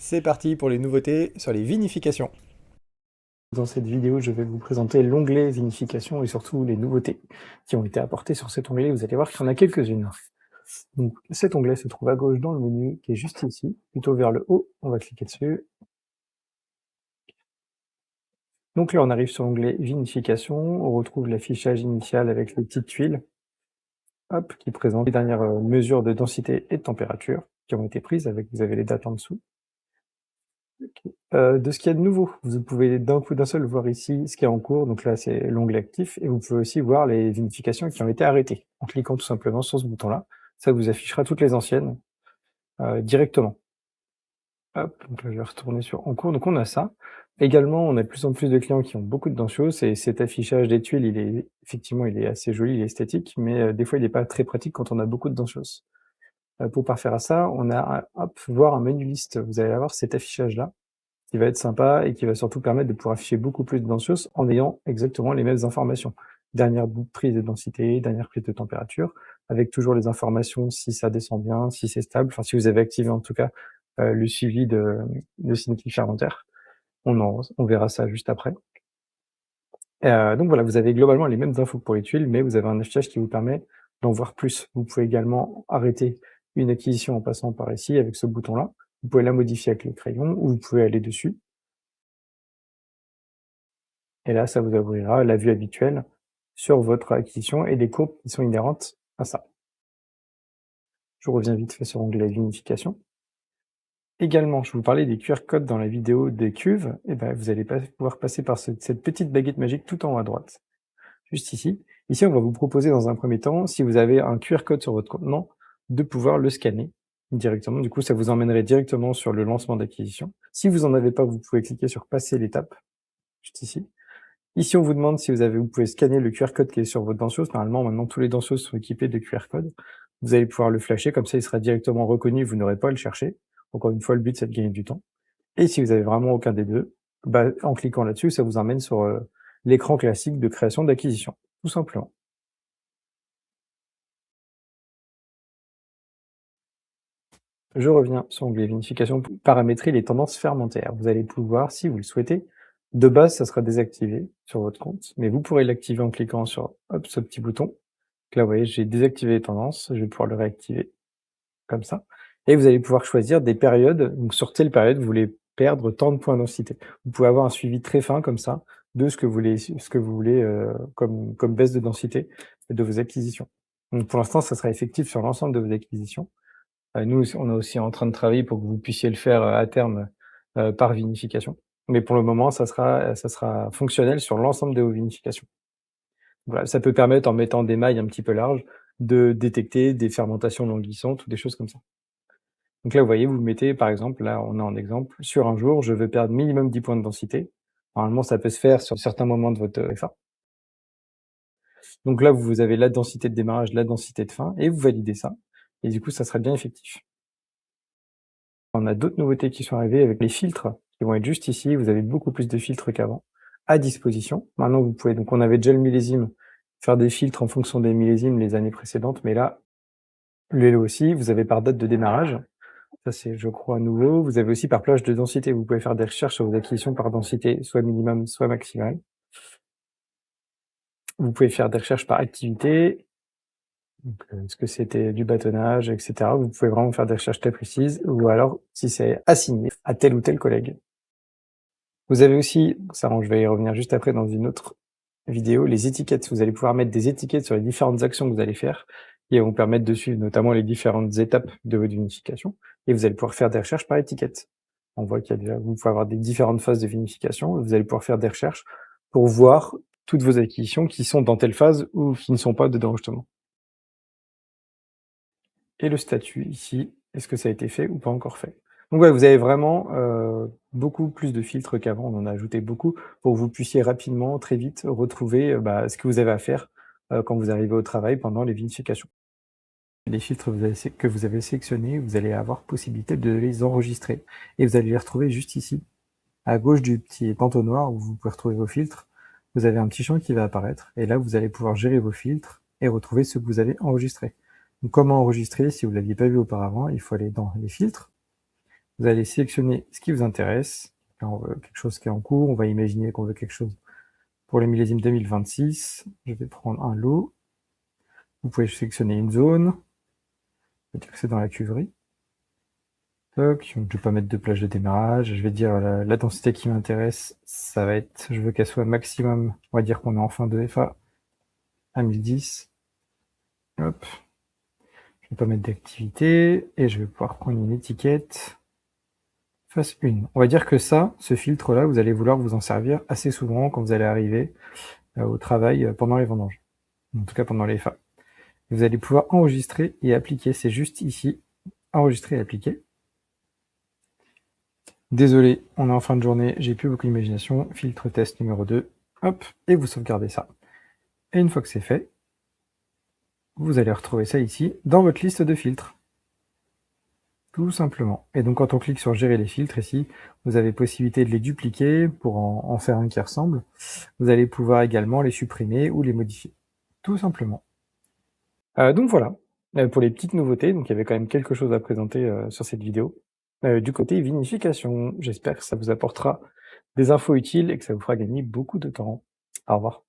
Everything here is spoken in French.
C'est parti pour les nouveautés sur les vinifications. Dans cette vidéo, je vais vous présenter l'onglet vinification et surtout les nouveautés qui ont été apportées sur cet onglet. Vous allez voir qu'il y en a quelques-unes. Donc, cet onglet se trouve à gauche dans le menu qui est juste ici, plutôt vers le haut. On va cliquer dessus. Donc là, on arrive sur l'onglet vinification. On retrouve l'affichage initial avec les petites tuiles, hop, qui présentent les dernières mesures de densité et de température qui ont été prises. Vous avez les dates en dessous. De ce qu'il y a de nouveau, vous pouvez d'un coup d'un seul voir ici ce qui est en cours, donc là c'est l'onglet actif, et vous pouvez aussi voir les vinifications qui ont été arrêtées. En cliquant tout simplement sur ce bouton-là, ça vous affichera toutes les anciennes directement. Hop, donc là je vais retourner sur en cours, donc on a ça. Également, on a de plus en plus de clients qui ont beaucoup de dancios, et cet affichage des tuiles, il est assez joli, il est esthétique, mais des fois il n'est pas très pratique quand on a beaucoup de dancios. Pour parfaire à ça, on a hop, voir un menu liste, vous allez avoir cet affichage-là, qui va être sympa et qui va surtout permettre de pouvoir afficher beaucoup plus de densios en ayant exactement les mêmes informations. Dernière prise de densité, dernière prise de température, avec toujours les informations si ça descend bien, si c'est stable, enfin si vous avez activé en tout cas le suivi de cinétique fermentaire. On verra ça juste après. Donc voilà, vous avez globalement les mêmes infos que pour les tuiles, mais vous avez un affichage qui vous permet d'en voir plus. Vous pouvez également arrêter une acquisition en passant par ici avec ce bouton-là. Vous pouvez la modifier avec le crayon ou vous pouvez aller dessus. Et là, ça vous ouvrira la vue habituelle sur votre acquisition et les courbes qui sont inhérentes à ça. Je reviens vite fait sur l'onglet vinification. Également, je vous parlais des QR codes dans la vidéo des cuves, et ben vous allez pouvoir passer par cette petite baguette magique tout en haut à droite, juste ici. Ici, on va vous proposer dans un premier temps, si vous avez un QR code sur votre contenant, de pouvoir le scanner directement. Du coup, ça vous emmènerait directement sur le lancement d'acquisition. Si vous n'en avez pas, vous pouvez cliquer sur passer l'étape, juste ici. Ici, on vous demande si vous pouvez scanner le QR code qui est sur votre dancios. Normalement, maintenant, tous les dancios sont équipés de QR code. Vous allez pouvoir le flasher, comme ça, il sera directement reconnu, vous n'aurez pas à le chercher. Encore une fois, le but, c'est de gagner du temps. Et si vous avez vraiment aucun des deux, bah, en cliquant là-dessus, ça vous emmène sur l'écran classique de création d'acquisition, tout simplement. Je reviens sur l'onglet vinification pour paramétrer les tendances fermentaires. Vous allez pouvoir, si vous le souhaitez, de base, ça sera désactivé sur votre compte, mais vous pourrez l'activer en cliquant sur hop, ce petit bouton. Donc là, vous voyez, j'ai désactivé les tendances, je vais pouvoir le réactiver comme ça. Et vous allez pouvoir choisir des périodes, donc sur telle période, vous voulez perdre tant de points de densité. Vous pouvez avoir un suivi très fin comme ça de ce que vous voulez comme baisse de densité de vos acquisitions. Donc pour l'instant, ça sera effectif sur l'ensemble de vos acquisitions. Nous, on est aussi en train de travailler pour que vous puissiez le faire à terme par vinification. Mais pour le moment, ça sera fonctionnel sur l'ensemble de vos vinifications. Voilà, ça peut permettre, en mettant des mailles un petit peu larges, de détecter des fermentations languissantes ou des choses comme ça. Donc là, vous voyez, vous mettez, par exemple, là, on a un exemple, sur un jour, je veux perdre minimum 10 points de densité. Normalement, ça peut se faire sur certains moments de votre FA. Donc là, vous avez la densité de démarrage, la densité de fin, et vous validez ça. Et du coup, ça sera bien effectif. On a d'autres nouveautés qui sont arrivées avec les filtres, qui vont être juste ici. Vous avez beaucoup plus de filtres qu'avant à disposition. Maintenant, vous pouvez, donc on avait déjà le millésime, faire des filtres en fonction des millésimes les années précédentes, mais là, le aussi, vous avez par date de démarrage. Ça, c'est, je crois, nouveau. Vous avez aussi par plage de densité. Vous pouvez faire des recherches sur vos acquisitions par densité, soit minimum, soit maximale. Vous pouvez faire des recherches par activité. Donc, est-ce que c'était du bâtonnage, etc. Vous pouvez vraiment faire des recherches très précises, ou alors si c'est assigné à tel ou tel collègue. Vous avez aussi, ça, je vais y revenir juste après dans une autre vidéo, les étiquettes. Vous allez pouvoir mettre des étiquettes sur les différentes actions que vous allez faire et vont permettre de suivre notamment les différentes étapes de votre vinification. Et vous allez pouvoir faire des recherches par étiquette. On voit qu'il y a déjà, vous pouvez avoir des différentes phases de vinification. Vous allez pouvoir faire des recherches pour voir toutes vos acquisitions qui sont dans telle phase ou qui ne sont pas dedans justement. Et le statut ici, est-ce que ça a été fait ou pas encore fait? Donc ouais, vous avez vraiment beaucoup plus de filtres qu'avant, on en a ajouté beaucoup pour que vous puissiez rapidement, très vite retrouver ce que vous avez à faire quand vous arrivez au travail pendant les vinifications. Les filtres que vous avez sélectionnés, vous allez avoir possibilité de les enregistrer et vous allez les retrouver juste ici, à gauche du petit entonnoir où vous pouvez retrouver vos filtres. Vous avez un petit champ qui va apparaître et là vous allez pouvoir gérer vos filtres et retrouver ceux que vous avez enregistrés. Donc comment enregistrer si vous ne l'aviez pas vu auparavant? Il faut aller dans les filtres. Vous allez sélectionner ce qui vous intéresse. Là, on veut quelque chose qui est en cours. On va imaginer qu'on veut quelque chose pour le millésime 2026. Je vais prendre un lot. Vous pouvez sélectionner une zone. Je vais dire que c'est dans la cuverie. Toc, je ne vais pas mettre de plage de démarrage. Je vais dire la densité qui m'intéresse, ça va être, je veux qu'elle soit maximum, on va dire qu'on est en fin de FA à 1010. Hop. Je vais pas mettre d'activité et je vais pouvoir prendre une étiquette. Phase 1. On va dire que ça, ce filtre-là, vous allez vouloir vous en servir assez souvent quand vous allez arriver au travail pendant les vendanges. En tout cas pendant les FA. Vous allez pouvoir enregistrer et appliquer. C'est juste ici, enregistrer et appliquer. Désolé, on est en fin de journée, j'ai plus beaucoup d'imagination. Filtre test numéro 2. Hop, et vous sauvegardez ça. Et une fois que c'est fait, vous allez retrouver ça ici dans votre liste de filtres. Tout simplement. Et donc quand on clique sur gérer les filtres ici, vous avez possibilité de les dupliquer pour en faire un qui ressemble. Vous allez pouvoir également les supprimer ou les modifier. Tout simplement. Donc voilà, pour les petites nouveautés, donc il y avait quand même quelque chose à présenter sur cette vidéo. Du côté vinification, j'espère que ça vous apportera des infos utiles et que ça vous fera gagner beaucoup de temps. Au revoir.